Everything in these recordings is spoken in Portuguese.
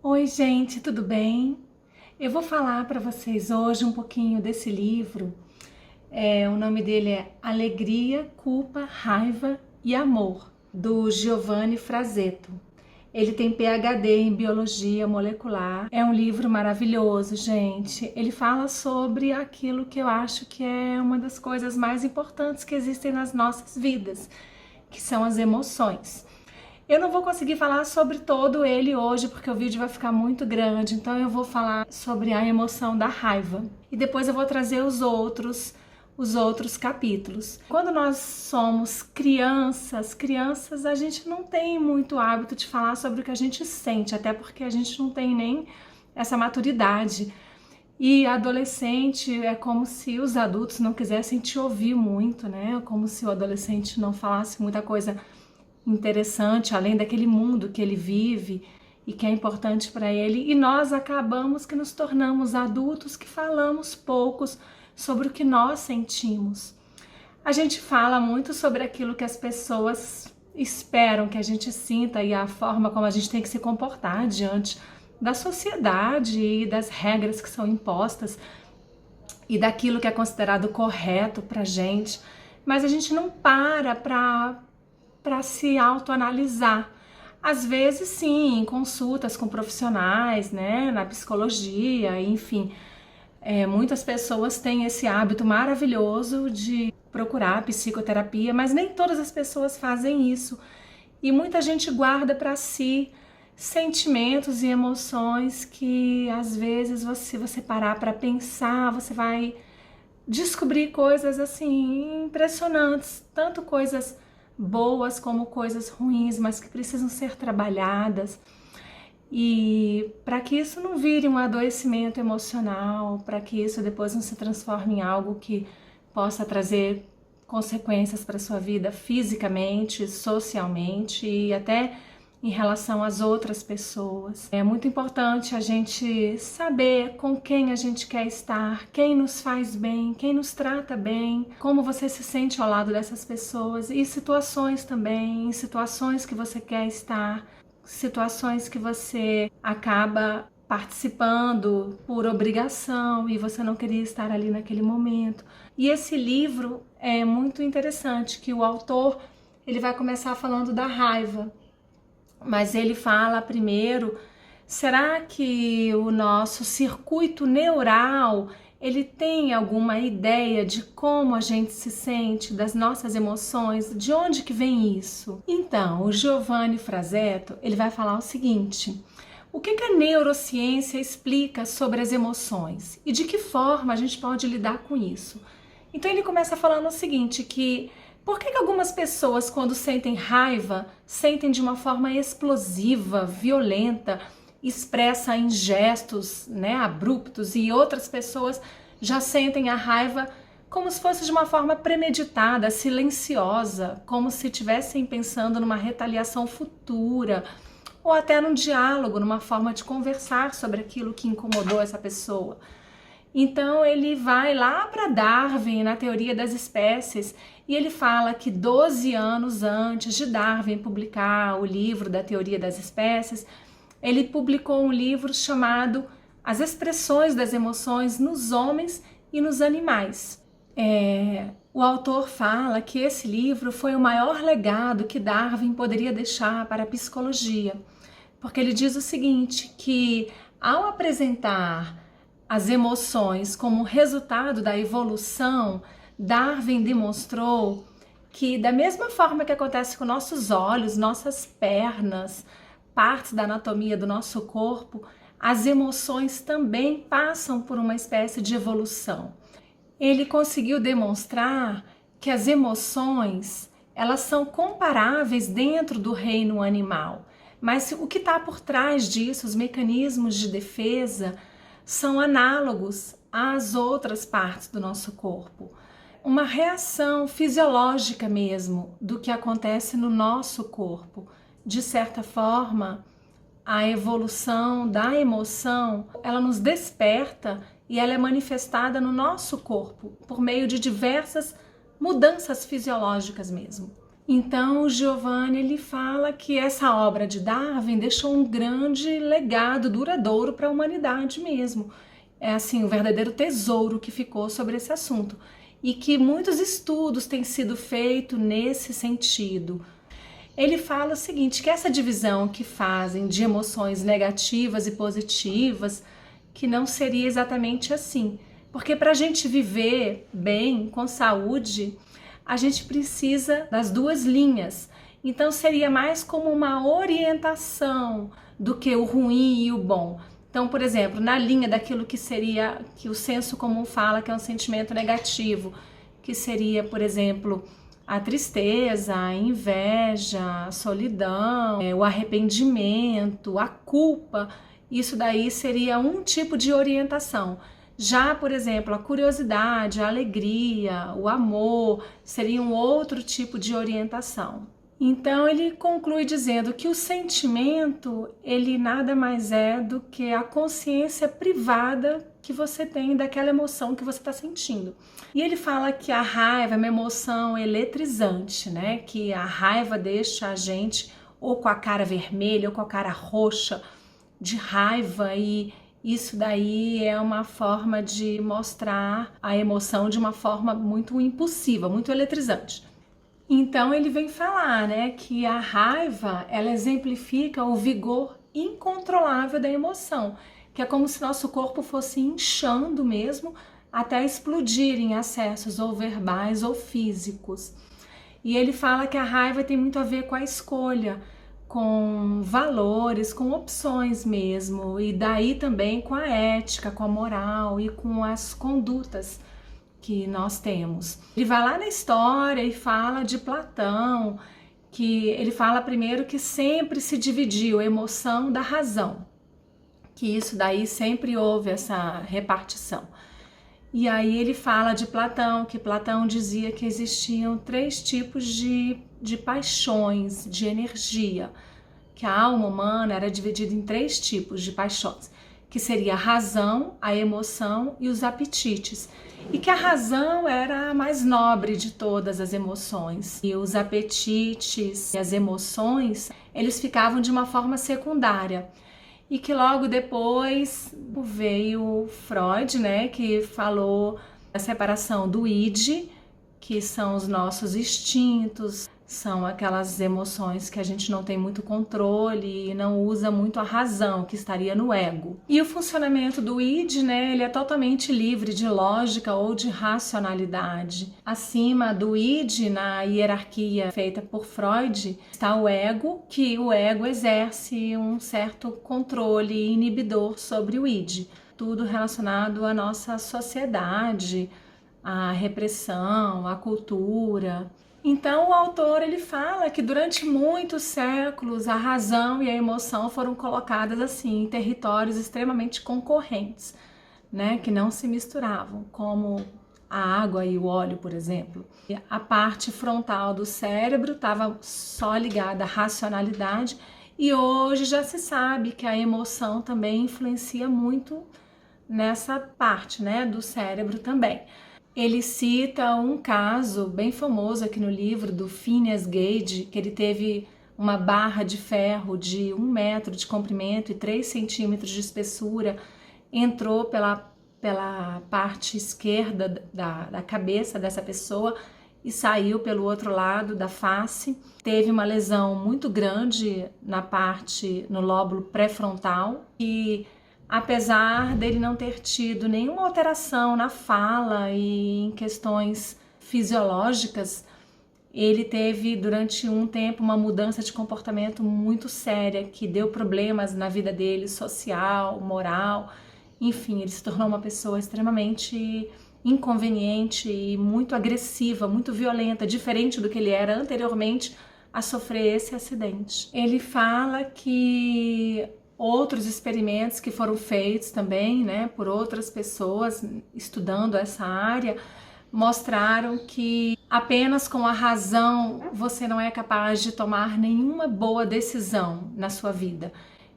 Oi, gente, tudo bem? Eu vou falar para vocês hoje um pouquinho desse livro. O nome dele é Alegria, Culpa, Raiva e Amor, do Giovanni Frazeto. Ele tem PhD em Biologia Molecular. É um livro maravilhoso, gente. Ele fala sobre aquilo que eu acho que é uma das coisas mais importantes que existem nas nossas vidas, que são as emoções. Eu não vou conseguir falar sobre todo ele hoje, porque o vídeo vai ficar muito grande, então eu vou falar sobre a emoção da raiva. E depois eu vou trazer os outros capítulos. Quando nós somos crianças, a gente não tem muito hábito de falar sobre o que a gente sente, até porque a gente não tem nem essa maturidade. E adolescente é como se os adultos não quisessem te ouvir muito, né? Como se o adolescente não falasse muita coisa interessante, além daquele mundo que ele vive e que é importante para ele, e nós acabamos que nos tornamos adultos que falamos poucos sobre o que nós sentimos. A gente fala muito sobre aquilo que as pessoas esperam que a gente sinta e a forma como a gente tem que se comportar diante da sociedade e das regras que são impostas e daquilo que é considerado correto pra gente, mas a gente não para se autoanalisar. Às vezes sim, em consultas com profissionais, né, na psicologia, enfim. Muitas pessoas têm esse hábito maravilhoso de procurar psicoterapia, mas nem todas as pessoas fazem isso. E muita gente guarda para si sentimentos e emoções que às vezes, se você parar para pensar, você vai descobrir coisas assim impressionantes, tanto coisas boas como coisas ruins, mas que precisam ser trabalhadas. E para que isso não vire um adoecimento emocional, para que isso depois não se transforme em algo que possa trazer consequências para a sua vida fisicamente, socialmente e até em relação às outras pessoas. É muito importante a gente saber com quem a gente quer estar, quem nos faz bem, quem nos trata bem, como você se sente ao lado dessas pessoas e situações também, em situações que você quer estar, situações que você acaba participando por obrigação e você não queria estar ali naquele momento. E esse livro é muito interessante, que o autor ele vai começar falando da raiva. Mas ele fala primeiro, será que o nosso circuito neural, ele tem alguma ideia de como a gente se sente, das nossas emoções, de onde que vem isso? Então, o Giovanni Frazeto, ele vai falar o seguinte: o que a neurociência explica sobre as emoções e de que forma a gente pode lidar com isso? Então ele começa falando o seguinte, que por que algumas pessoas, quando sentem raiva, sentem de uma forma explosiva, violenta, expressa em gestos, né, abruptos, e outras pessoas já sentem a raiva como se fosse de uma forma premeditada, silenciosa, como se estivessem pensando numa retaliação futura, ou até num diálogo, numa forma de conversar sobre aquilo que incomodou essa pessoa. Então ele vai lá para Darwin, na teoria das espécies, e ele fala que 12 anos antes de Darwin publicar o livro da teoria das espécies, ele publicou um livro chamado As Expressões das Emoções nos Homens e nos Animais. O autor fala que esse livro foi o maior legado que Darwin poderia deixar para a psicologia, porque ele diz o seguinte, que ao apresentar as emoções como resultado da evolução, Darwin demonstrou que da mesma forma que acontece com nossos olhos, nossas pernas, partes da anatomia do nosso corpo, as emoções também passam por uma espécie de evolução. Ele conseguiu demonstrar que as emoções, elas são comparáveis dentro do reino animal, mas o que está por trás disso, os mecanismos de defesa, são análogos às outras partes do nosso corpo. Uma reação fisiológica mesmo do que acontece no nosso corpo. De certa forma, a evolução da emoção, ela nos desperta e ela é manifestada no nosso corpo por meio de diversas mudanças fisiológicas mesmo. Então, o Giovanni ele fala que essa obra de Darwin deixou um grande legado duradouro para a humanidade mesmo. É assim, o verdadeiro tesouro que ficou sobre esse assunto. E que muitos estudos têm sido feitos nesse sentido. Ele fala o seguinte, que essa divisão que fazem de emoções negativas e positivas, que não seria exatamente assim. Porque para a gente viver bem, com saúde, a gente precisa das duas linhas. Então seria mais como uma orientação do que o ruim e o bom. Então, por exemplo, na linha daquilo que seria, que o senso comum fala que é um sentimento negativo, que seria, por exemplo, a tristeza, a inveja, a solidão, o arrependimento, a culpa, isso daí seria um tipo de orientação. Já, por exemplo, a curiosidade, a alegria, o amor, seria um outro tipo de orientação. Então ele conclui dizendo que o sentimento, ele nada mais é do que a consciência privada que você tem daquela emoção que você está sentindo. E ele fala que a raiva é uma emoção eletrizante, né? Que a raiva deixa a gente ou com a cara vermelha ou com a cara roxa de raiva, e isso daí é uma forma de mostrar a emoção de uma forma muito impulsiva, muito eletrizante. Então ele vem falar, né, que a raiva, ela exemplifica o vigor incontrolável da emoção, que é como se nosso corpo fosse inchando mesmo até explodir em acessos ou verbais ou físicos. E ele fala que a raiva tem muito a ver com a escolha, com valores, com opções mesmo, e daí também com a ética, com a moral e com as condutas que nós temos. Ele vai lá na história e fala de Platão, que ele fala primeiro que sempre se dividiu a emoção da razão, que isso daí sempre houve essa repartição. E aí ele fala de Platão, que Platão dizia que existiam 3 tipos de paixões, de energia, que a alma humana era dividida em 3 tipos de paixões, que seria a razão, a emoção e os apetites. E que a razão era a mais nobre de todas as emoções. E os apetites e as emoções, eles ficavam de uma forma secundária. E que logo depois veio Freud, né, que falou da separação do id, que são os nossos instintos, são aquelas emoções que a gente não tem muito controle e não usa muito a razão, que estaria no ego. E o funcionamento do id, né, ele é totalmente livre de lógica ou de racionalidade. Acima do id, na hierarquia feita por Freud, está o ego, que o ego exerce um certo controle inibidor sobre o id. Tudo relacionado à nossa sociedade, à repressão, à cultura. Então o autor ele fala que durante muitos séculos a razão e a emoção foram colocadas assim em territórios extremamente concorrentes, né, que não se misturavam, como a água e o óleo, por exemplo. E a parte frontal do cérebro estava só ligada à racionalidade, e hoje já se sabe que a emoção também influencia muito nessa parte, né, do cérebro também. Ele cita um caso bem famoso aqui no livro do Phineas Gage, que ele teve uma barra de ferro de 1 metro de comprimento e 3 centímetros de espessura, entrou pela parte esquerda da cabeça dessa pessoa e saiu pelo outro lado da face. Teve uma lesão muito grande no lóbulo pré-frontal, e apesar dele não ter tido nenhuma alteração na fala e em questões fisiológicas, ele teve durante um tempo uma mudança de comportamento muito séria, que deu problemas na vida dele, social, moral, enfim, ele se tornou uma pessoa extremamente inconveniente e muito agressiva, muito violenta, diferente do que ele era anteriormente a sofrer esse acidente. Ele fala que outros experimentos que foram feitos também, né, por outras pessoas estudando essa área, mostraram que apenas com a razão você não é capaz de tomar nenhuma boa decisão na sua vida,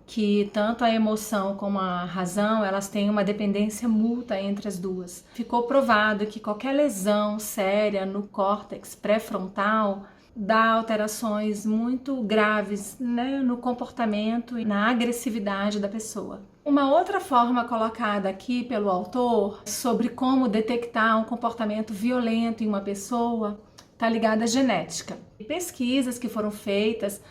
que tanto a emoção como a razão, elas têm uma dependência mútua entre as duas. Ficou provado que qualquer lesão séria no córtex pré-frontal dá alterações muito graves, né, no comportamento e na agressividade da pessoa. Uma outra forma colocada aqui pelo autor sobre como detectar um comportamento violento em uma pessoa está ligada à genética. Pesquisas que foram feitas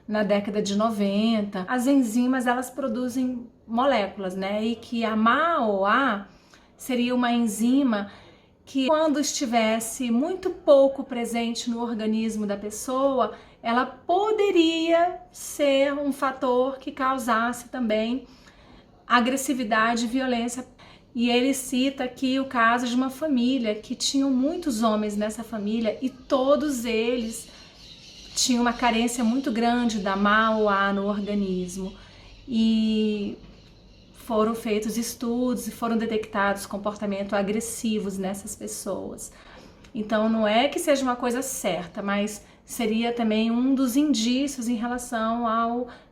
na década de 90, as enzimas elas produzem moléculas, né? E que a MAOA seria uma enzima que, quando estivesse muito pouco presente no organismo da pessoa, ela poderia ser um fator que causasse também agressividade e violência. E ele cita aqui o caso de uma família que tinham muitos homens nessa família e todos eles tinham uma carência muito grande da MAOA no organismo. E foram feitos estudos e foram detectados comportamentos agressivos nessas pessoas. Então não é que seja uma coisa certa, mas seria também um dos indícios em relação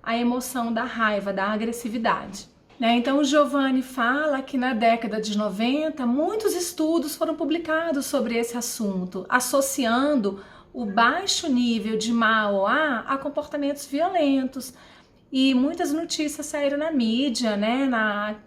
à emoção da raiva, da agressividade. Então o Giovanni fala que na década de 90 muitos estudos foram publicados sobre esse assunto, associando o baixo nível de MAOA a comportamentos violentos. E muitas notícias saíram na mídia, né?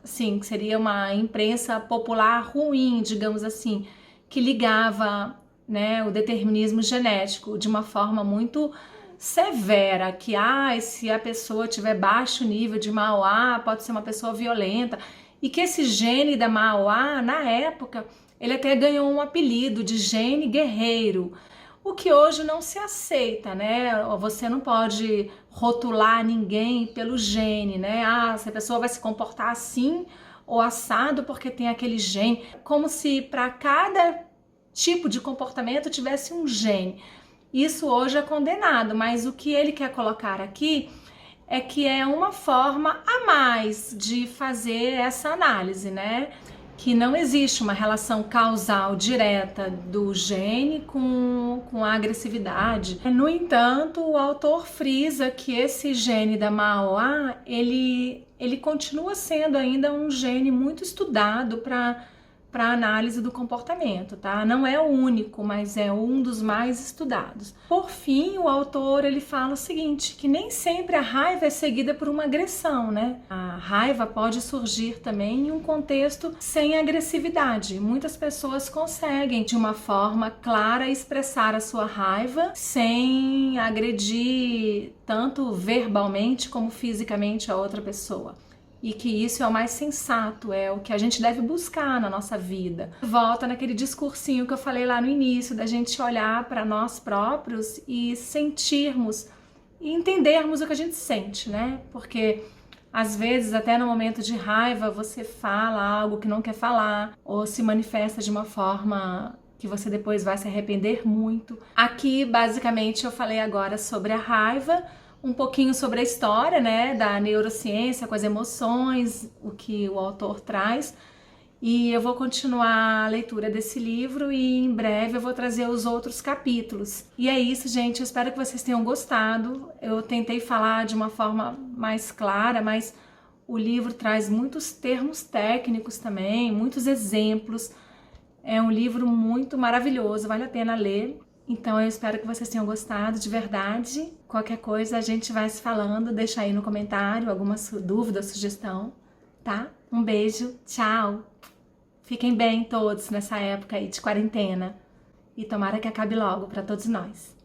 Assim, que seria uma imprensa popular ruim, digamos assim, que ligava, né, o determinismo genético de uma forma muito severa, que se a pessoa tiver baixo nível de MAOA, pode ser uma pessoa violenta, e que esse gene da MAOA, na época, ele até ganhou um apelido de gene guerreiro, o que hoje não se aceita, né? Você não pode rotular ninguém pelo gene, né? Se a pessoa vai se comportar assim ou assado porque tem aquele gene, como se para cada tipo de comportamento tivesse um gene. Isso hoje é condenado, mas o que ele quer colocar aqui é que é uma forma a mais de fazer essa análise, né? Que não existe uma relação causal direta do gene com a agressividade. No entanto, o autor frisa que esse gene da MAOA, ele continua sendo ainda um gene muito estudado para análise do comportamento, tá? Não é o único, mas é um dos mais estudados. Por fim, o autor ele fala o seguinte, que nem sempre a raiva é seguida por uma agressão, né? A raiva pode surgir também em um contexto sem agressividade. Muitas pessoas conseguem, de uma forma clara, expressar a sua raiva sem agredir tanto verbalmente como fisicamente a outra pessoa. E que isso é o mais sensato, é o que a gente deve buscar na nossa vida. Volta naquele discursinho que eu falei lá no início, da gente olhar para nós próprios e sentirmos e entendermos o que a gente sente, né? Porque às vezes, até no momento de raiva, você fala algo que não quer falar ou se manifesta de uma forma que você depois vai se arrepender muito. Aqui, basicamente, eu falei agora sobre a raiva, um pouquinho sobre a história, né, da neurociência com as emoções, o que o autor traz. E eu vou continuar a leitura desse livro e em breve eu vou trazer os outros capítulos. E é isso, gente. Eu espero que vocês tenham gostado. Eu tentei falar de uma forma mais clara, mas o livro traz muitos termos técnicos também, muitos exemplos. É um livro muito maravilhoso, vale a pena ler. Então eu espero que vocês tenham gostado de verdade. Qualquer coisa a gente vai se falando, deixa aí no comentário alguma dúvida, sugestão, tá? Um beijo, tchau! Fiquem bem todos nessa época aí de quarentena e tomara que acabe logo para todos nós.